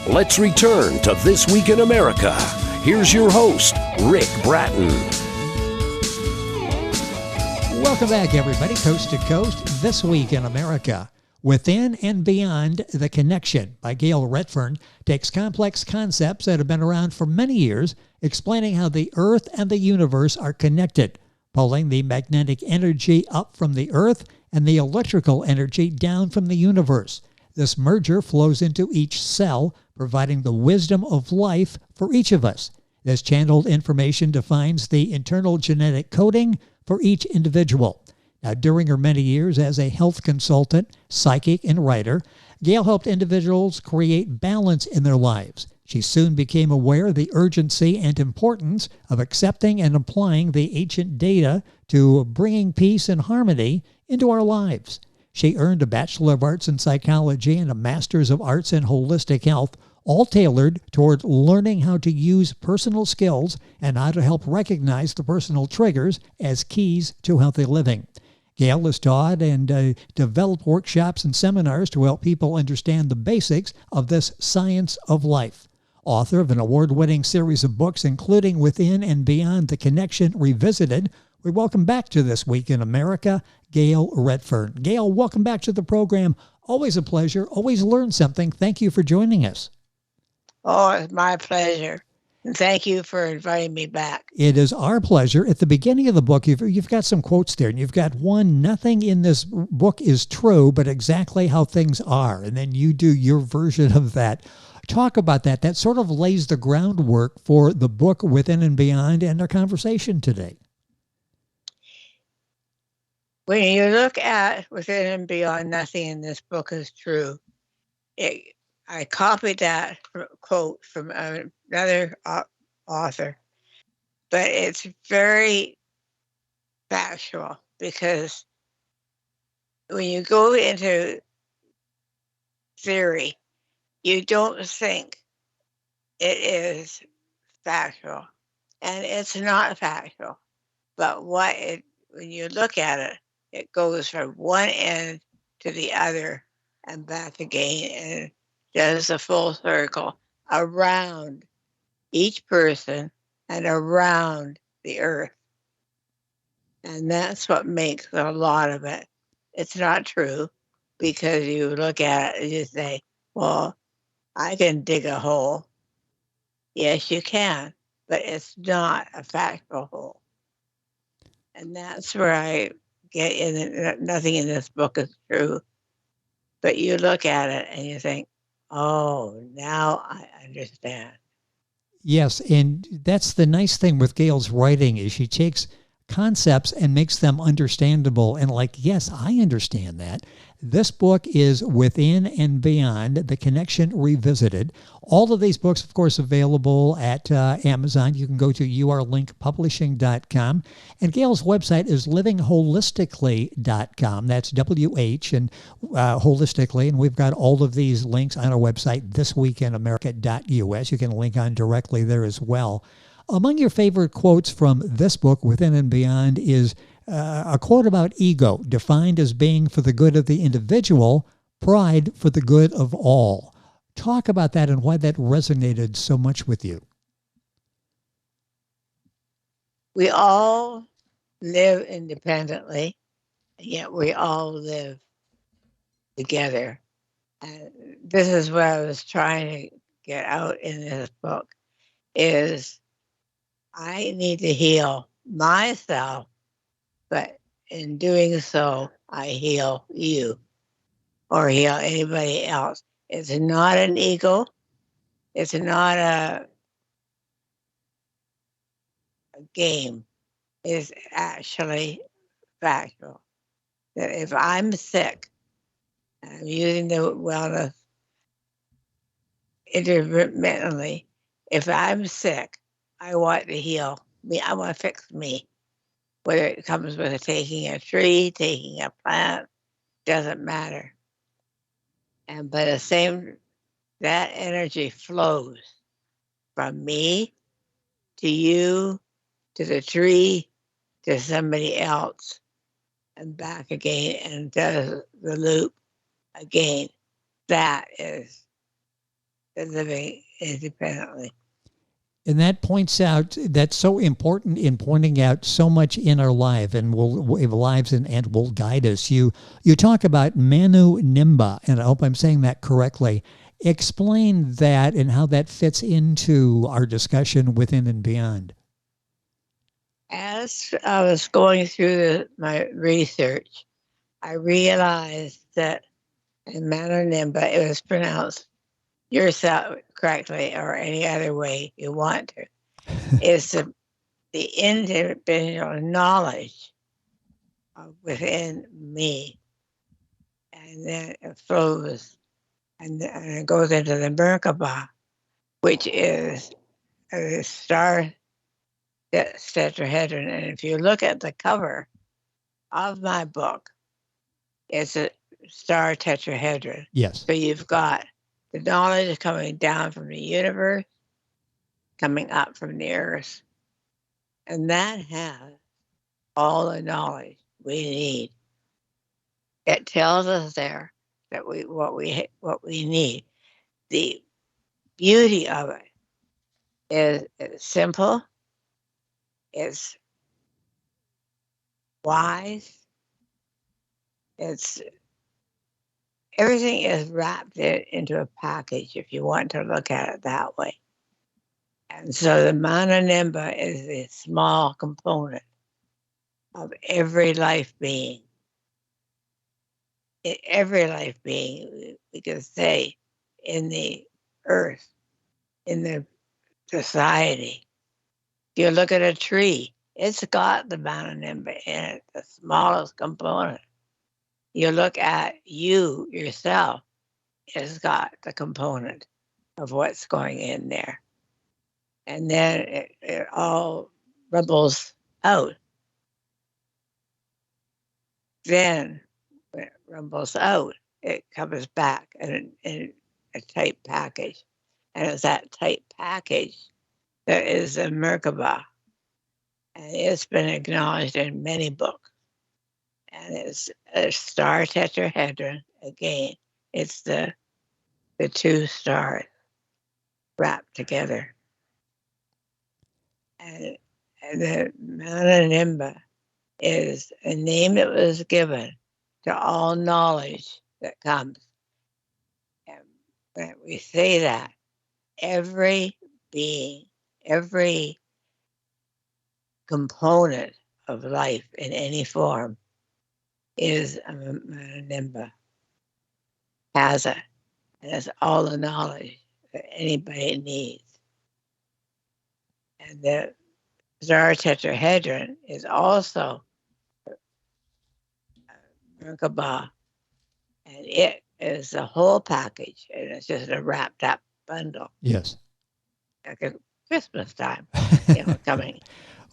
Let's return to This Week in America. Here's your host, Rick Bratton. Welcome back, everybody, coast to coast. This Week in America. Within and Beyond the Connection by Gayle Redfern takes complex concepts that have been around for many years, explaining how the Earth and the universe are connected, pulling the magnetic energy up from the Earth and the electrical energy down from the universe. This merger flows into each cell, providing the wisdom of life for each of us. This channeled information defines the internal genetic coding for each individual. Now, during her many years as a health consultant, psychic, and writer, Gayle helped individuals create balance in their lives. She soon became aware of the urgency and importance of accepting and applying the ancient data to bringing peace and harmony into our lives. She earned a Bachelor of Arts in Psychology and a Master's of Arts in Holistic Health, all tailored toward learning how to use personal skills and how to help recognize the personal triggers as keys to healthy living. Gayle has taught and developed workshops and seminars to help people understand the basics of this science of life. Author of an award-winning series of books, including Within and Beyond the Connection Revisited, we welcome back to This Week in America, Gayle Redfern. Gayle, welcome back to the program. Always a pleasure. Always learn something. Thank you for joining us. Oh, it's my pleasure. And thank you for inviting me back. It is our pleasure. At the beginning of the book, you've got some quotes there, and you've got one, nothing in this book is true, but exactly how things are. And then you do your version of that. Talk about that. That sort of lays the groundwork for the book Within and Beyond and our conversation today. When you look at Within and Beyond, nothing in this book is true. I copied that quote from another author, but it's very factual because when you go into theory, you don't think it is factual, and it's not factual. But when you look at it, it goes from one end to the other and back again, and does a full circle around each person and around the earth. And that's what makes a lot of it. It's not true because you look at it and you say, well, I can dig a hole. Yes, you can, but it's not a factual hole. And that's where I get in. Nothing in this book is true. But you look at it and you think, oh, now I understand. Yes, and that's the nice thing with Gayle's writing is she takes concepts and makes them understandable. And like, yes, I understand that. This book is Within and Beyond the Connection Revisited. All of these books, of course, available at Amazon. You can go to urlinkpublishing.com. And Gayle's website is livingholistically.com. That's WH and holistically. And we've got all of these links on our website, thisweekinamerica.us. You can link on directly there as well. Among your favorite quotes from this book, Within and Beyond, is a quote about ego, defined as being for the good of the individual, pride for the good of all. Talk about that and why that resonated so much with you. We all live independently, yet we all live together. And this is what I was trying to get out in this book, is I need to heal myself, but in doing so, I heal you or heal anybody else. It's not an ego. It's not a game. It's actually factual. That if I'm sick, and I'm using the wellness intermittently, if I'm sick, I want to heal me. I want to fix me. Whether it comes with taking a tree, taking a plant, doesn't matter. And by the same, that energy flows from me to you, to the tree, to somebody else, and back again, and does the loop again. That is living independently. And that points out, that's so important in pointing out so much in our life and lives and will guide us. You talk about Manu Nimba, and I hope I'm saying that correctly. Explain that and how that fits into our discussion within and beyond. As I was going through my research, I realized that in Manu Nimba, it was pronounced yourself correctly or any other way you want to. It's the individual knowledge within me, and then it flows and it goes into the Merkaba, which is a star tetrahedron. And if you look at the cover of my book, it's a star tetrahedron. Yes. So you've got the knowledge coming down from the universe, coming up from the earth, and that has all the knowledge we need. It tells us there that what we need. The beauty of it is it's simple, it's wise, it's everything is wrapped into a package if you want to look at it that way. And so the Mana Nimba is a small component of every life being. Every life being, we could say, in the earth, in the society. If you look at a tree, it's got the Mana Nimba in it, the smallest component. You look at you yourself, it's got the component of what's going in there. And then it all rumbles out. Then when it rumbles out, it comes back in a tight package. And it's that tight package that is the Merkaba. And it's been acknowledged in many books. And it's a star tetrahedron. Again, it's the two stars wrapped together. And the Mana Nimba is a name that was given to all knowledge that comes. And when we say that, every being, every component of life in any form is a Mana Nimba, has it, and has all the knowledge that anybody needs. And the star tetrahedron is also Merkaba, and it is a whole package, and it's just a wrapped up bundle. Yes. Like a Christmas time, coming.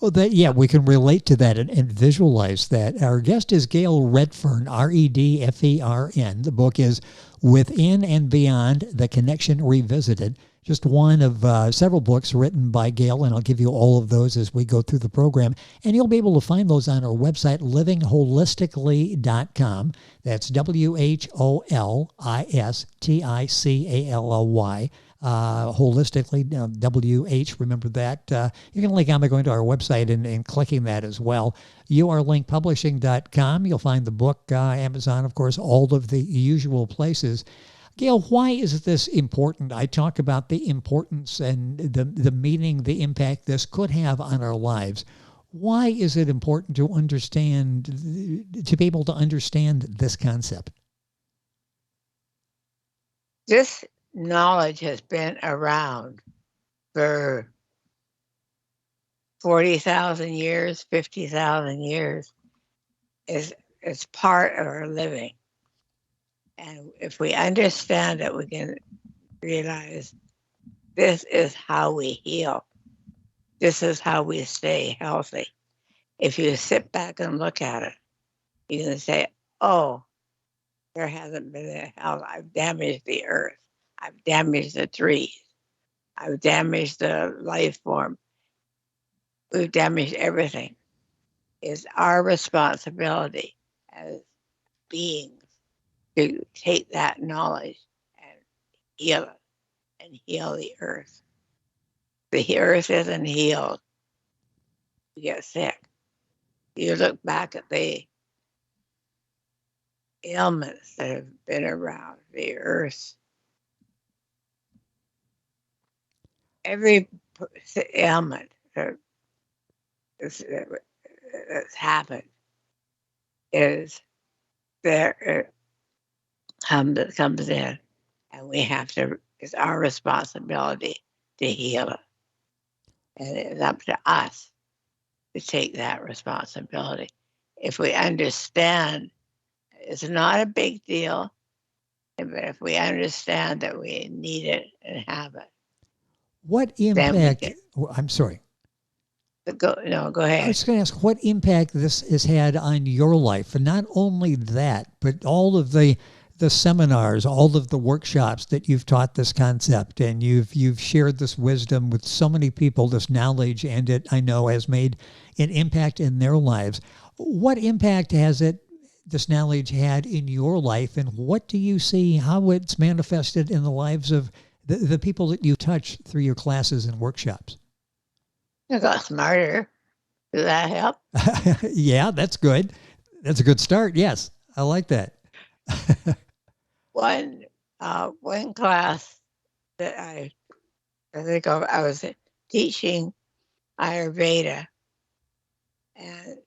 Well, we can relate to that and visualize that. Our guest is Gayle Redfern, Redfern. The book is Within and Beyond, The Connection Revisited. Just one of several books written by Gayle, and I'll give you all of those as we go through the program. And you'll be able to find those on our website, livingholistically.com. That's WHOLISTICALLY. Holistically, WH, remember that. You can link on by going to our website and clicking that as well. urlinkpublishing.com. You'll find the book, Amazon, of course, all of the usual places. Gayle, why is this important? I talk about the importance and the meaning, the impact this could have on our lives. Why is it important to be able to understand this concept? This knowledge has been around for 40,000 years, 50,000 years. It's part of our living. And if we understand it, we can realize this is how we heal. This is how we stay healthy. If you sit back and look at it, you can say, oh, there hasn't been a health. I've damaged the earth. I've damaged the trees. I've damaged the life form. We've damaged everything. It's our responsibility as beings to take that knowledge and heal it and heal the earth. The earth isn't healed. You get sick. You look back at the ailments that have been around the earth. Every ailment that's happened is there that comes in, and we have to. It's our responsibility to heal it, and it's up to us to take that responsibility. If we understand, it's not a big deal, but if we understand that we need it and have it, What then we impact? can I'm sorry. go. No, go I ahead. was going to ask what impact this has had on your life, and not only that, but all of the seminars, all of the workshops that you've taught this concept, and you've shared this wisdom with so many people, this knowledge, and it, I know, has made an impact in their lives. What impact has this knowledge had in your life, and what do you see how it's manifested in the lives of the people that you touch through your classes and workshops? I got smarter. Does that help? Yeah, that's good. That's a good start. Yes, I like that. One class that I think I was teaching Ayurveda, and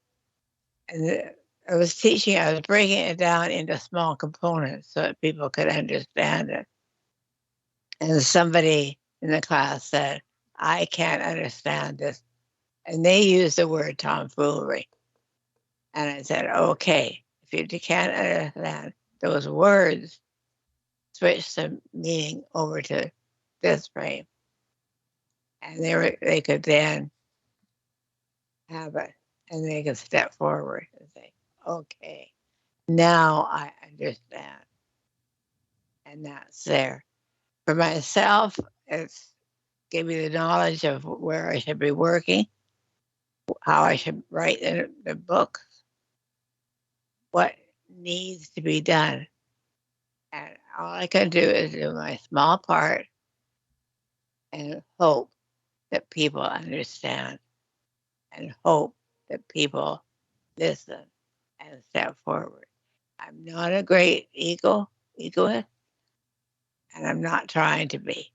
I was breaking it down into small components so that people could understand it. And somebody in the class said, "I can't understand this," and they used the word tomfoolery. And I said, "Okay, if you can't understand those words, switch the meaning over to this frame," and they could then have it, and they could step forward and say, "Okay, now I understand," and that's there. For myself, it's gave me the knowledge of where I should be working, how I should write the book, what needs to be done. And all I can do is do my small part and hope that people understand and hope that people listen and step forward. I'm not a great egoist, and I'm not trying to be.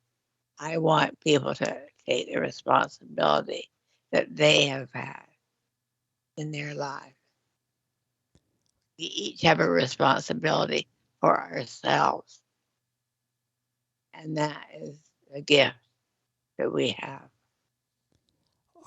I want people to take the responsibility that they have had in their lives. We each have a responsibility for ourselves, and that is a gift that we have.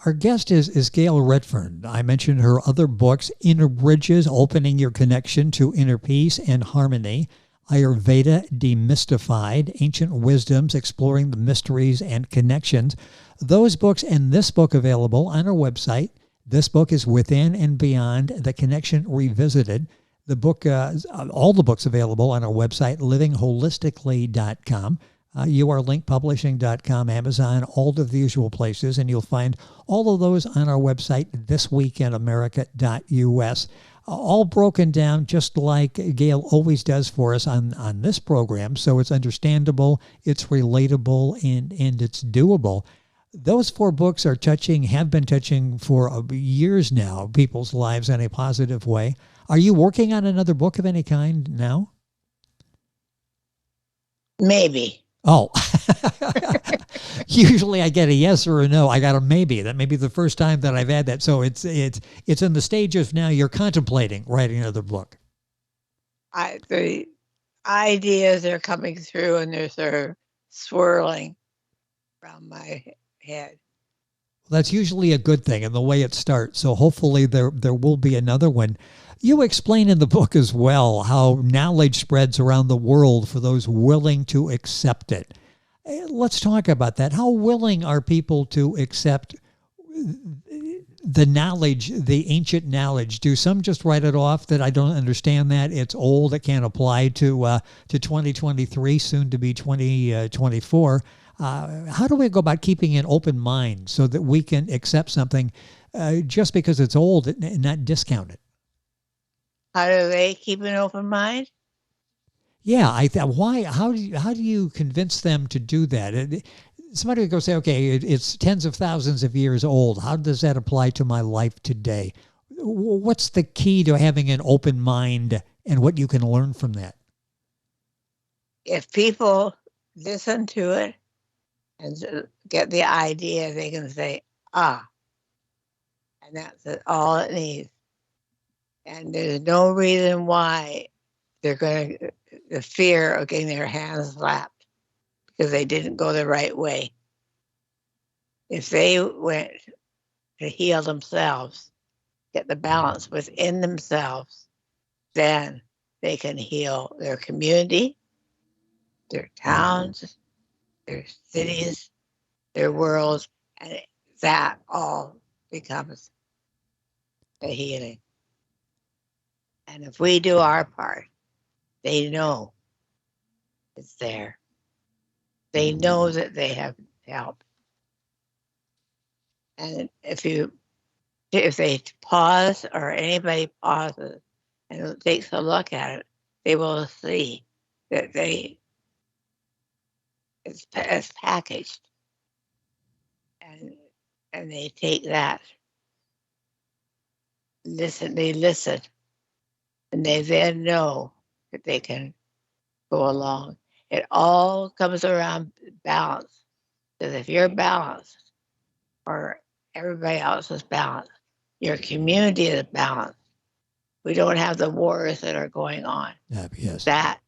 Our guest is Gayle Redfern. I mentioned her other books, Inner Bridges, Opening Your Connection to Inner Peace and Harmony, Ayurveda Demystified, Ancient Wisdoms, Exploring the Mysteries and Connections. Those books and this book available on our website. This book is Within and Beyond, The Connection Revisited. The book, all the books available on our website, livingholistically.com. URLinkpublishing.com, Amazon, all of the usual places, and you'll find all of those on our website, thisweekinamerica.us, all broken down just like Gayle always does for us on this program, so it's understandable, it's relatable, and it's doable. Those 4 books have been touching for years now, people's lives in a positive way. Are you working on another book of any kind now? Maybe. Oh, usually I get a yes or a no. I got a maybe. That may be the first time that I've had that. So it's in the stage of now you're contemplating writing another book. The ideas are coming through and they're sort of swirling around my head. That's usually a good thing in the way it starts. So hopefully there will be another one. You explain in the book as well how knowledge spreads around the world for those willing to accept it. Let's talk about that. How willing are people to accept the knowledge, the ancient knowledge? Do some just write it off that I don't understand that, it's old, it can't apply to 2023, soon to be 2024? How do we go about keeping an open mind so that we can accept something just because it's old and not discount it? How do they keep an open mind? Yeah, I thought, why? How do you convince them to do that? Somebody would go say, okay, it's tens of thousands of years old. How does that apply to my life today? What's the key to having an open mind and what you can learn from that? If people listen to it and get the idea, they can say, ah, and that's all it needs. And there's no reason why they're going to, the fear of getting their hands slapped because they didn't go the right way. If they went to heal themselves, get the balance within themselves, then they can heal their community, their towns, their cities, their world, and that all becomes a healing. And if we do our part, they know it's there. They know that they have help. And if they pause or anybody pauses and takes a look at it, they will see that it's packaged, and they take that, they listen, and they then know that they can go along. It all comes around balance. Because if you're balanced, or everybody else is balanced, your community is balanced. We don't have the wars that are going on. Yes. That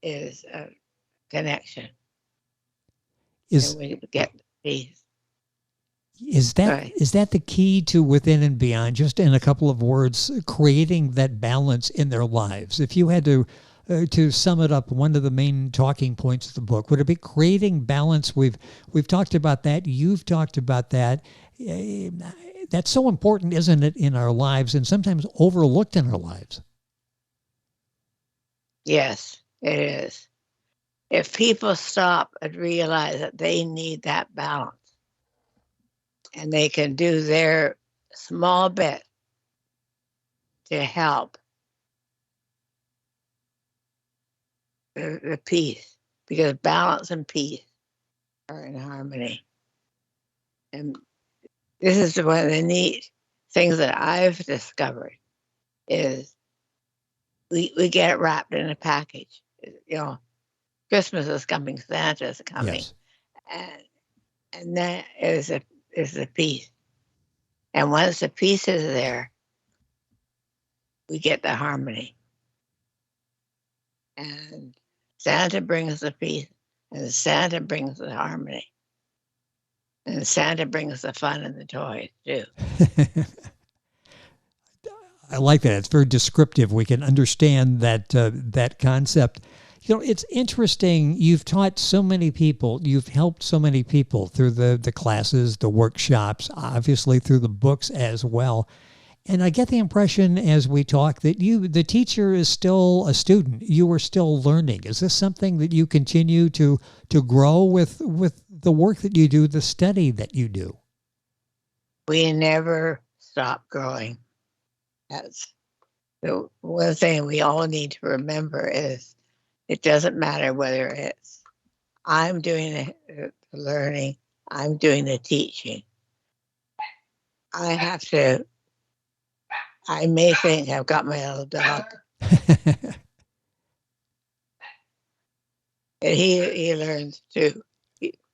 is a connection. Is and we get peace. Is that the key to Within and Beyond? Just in a couple of words, creating that balance in their lives. If you had to sum it up, one of the main talking points of the book, would it be creating balance? We've talked about that. You've talked about that. That's so important, isn't it, in our lives, and sometimes overlooked in our lives? Yes, it is. If people stop and realize that they need that balance, and they can do their small bit to help the peace, because balance and peace are in harmony. And this is one of the neat things that I've discovered is we get it wrapped in a package. Christmas is coming, Santa is coming, yes. and that is the peace. And once the peace is there, we get the harmony. And Santa brings the peace, and Santa brings the harmony, and Santa brings the fun and the toys too. I like that. It's very descriptive. We can understand that concept. It's interesting. You've taught so many people. You've helped so many people through the classes, the workshops, obviously through the books as well. And I get the impression as we talk that the teacher is still a student. You are still learning. Is this something that you continue to grow with the work that you do, the study that you do? We never stop growing. That's the one thing we all need to remember is it doesn't matter whether it's I'm doing the learning, I'm doing the teaching. I may think I've got my little dog. And he learns too.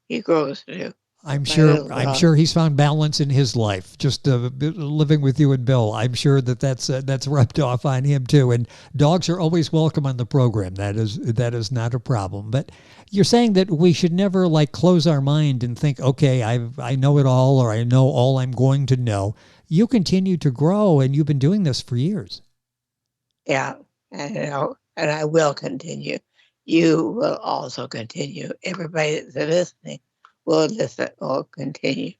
He grows too. I'm sure he's found balance in his life. Just living with you and Bill, I'm sure that's rubbed off on him too. And dogs are always welcome on the program. That is not a problem. But you're saying that we should never close our mind and think, okay, I know it all, or I know all I'm going to know. You continue to grow, and you've been doing this for years. Yeah, and I will continue. You will also continue. Everybody that's listening will continue.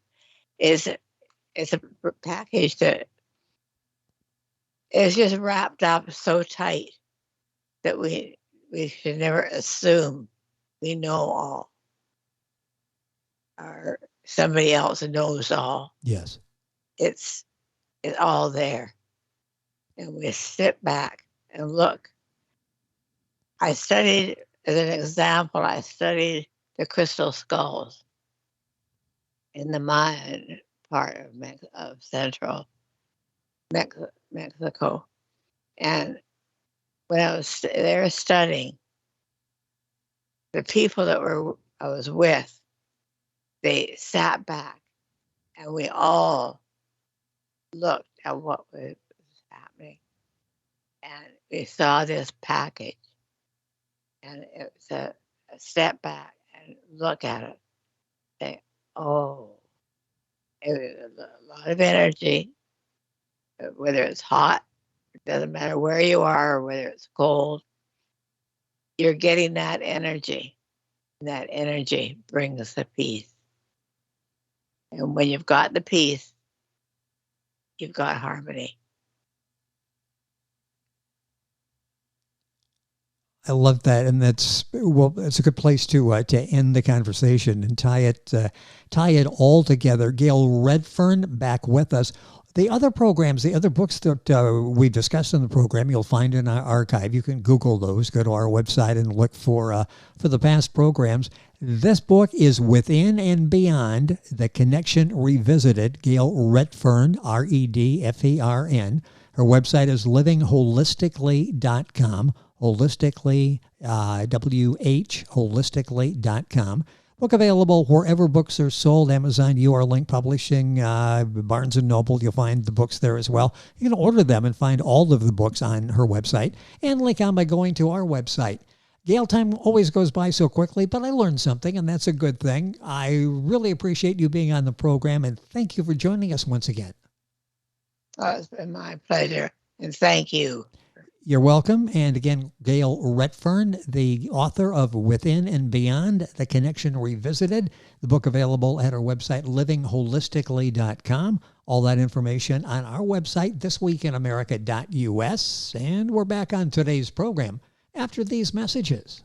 It's a package that is just wrapped up so tight that we should never assume we know all, or somebody else knows all. Yes, it's all there, and we sit back and look. I studied, as an example, I studied the crystal skulls in the Mayan part of central Mexico. And when I was there studying, the people that I was with, they sat back and we all looked at what was happening. And we saw this package, and it was a step back and look at it. Say, oh, it was a lot of energy, whether it's hot, it doesn't matter where you are, or whether it's cold, you're getting that energy. And that energy brings the peace. And when you've got the peace, you've got harmony. I love that, and it's a good place to end the conversation and tie it all together. Gayle Redfern back with us. The other programs, the other books that we discussed in the program, you'll find in our archive. You can Google those. Go to our website and look for the past programs. This book is Within and Beyond: The Connection Revisited. Gayle Redfern, Redfern. Her website is livingholistically.com. Holistically, holistically.com. Book available wherever books are sold. Amazon, UR-Link Publishing, Barnes & Noble. You'll find the books there as well. You can order them and find all of the books on her website and link on by going to our website. Gayle, time always goes by so quickly, but I learned something, and that's a good thing. I really appreciate you being on the program, and thank you for joining us once again. Oh, it's been my pleasure, and thank you. You're welcome. And again, Gayle Redfern, the author of Within and Beyond: The Connection Revisited. The book available at our website, livingholistically.com. All that information on our website, thisweekinamerica.us. And we're back on today's program after these messages.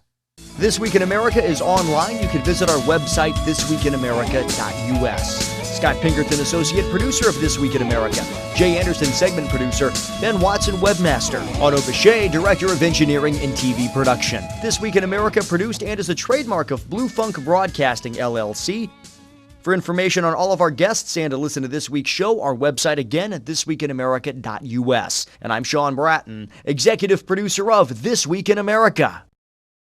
This Week in America is online. You can visit our website, thisweekinamerica.us. Scott Pinkerton, Associate Producer of This Week in America. Jay Anderson, Segment Producer. Ben Watson, Webmaster. Otto Bechet, Director of Engineering and TV Production. This Week in America produced and is a trademark of Blue Funk Broadcasting, LLC. For information on all of our guests and to listen to this week's show, our website again at thisweekinamerica.us. And I'm Sean Bratton, Executive Producer of This Week in America.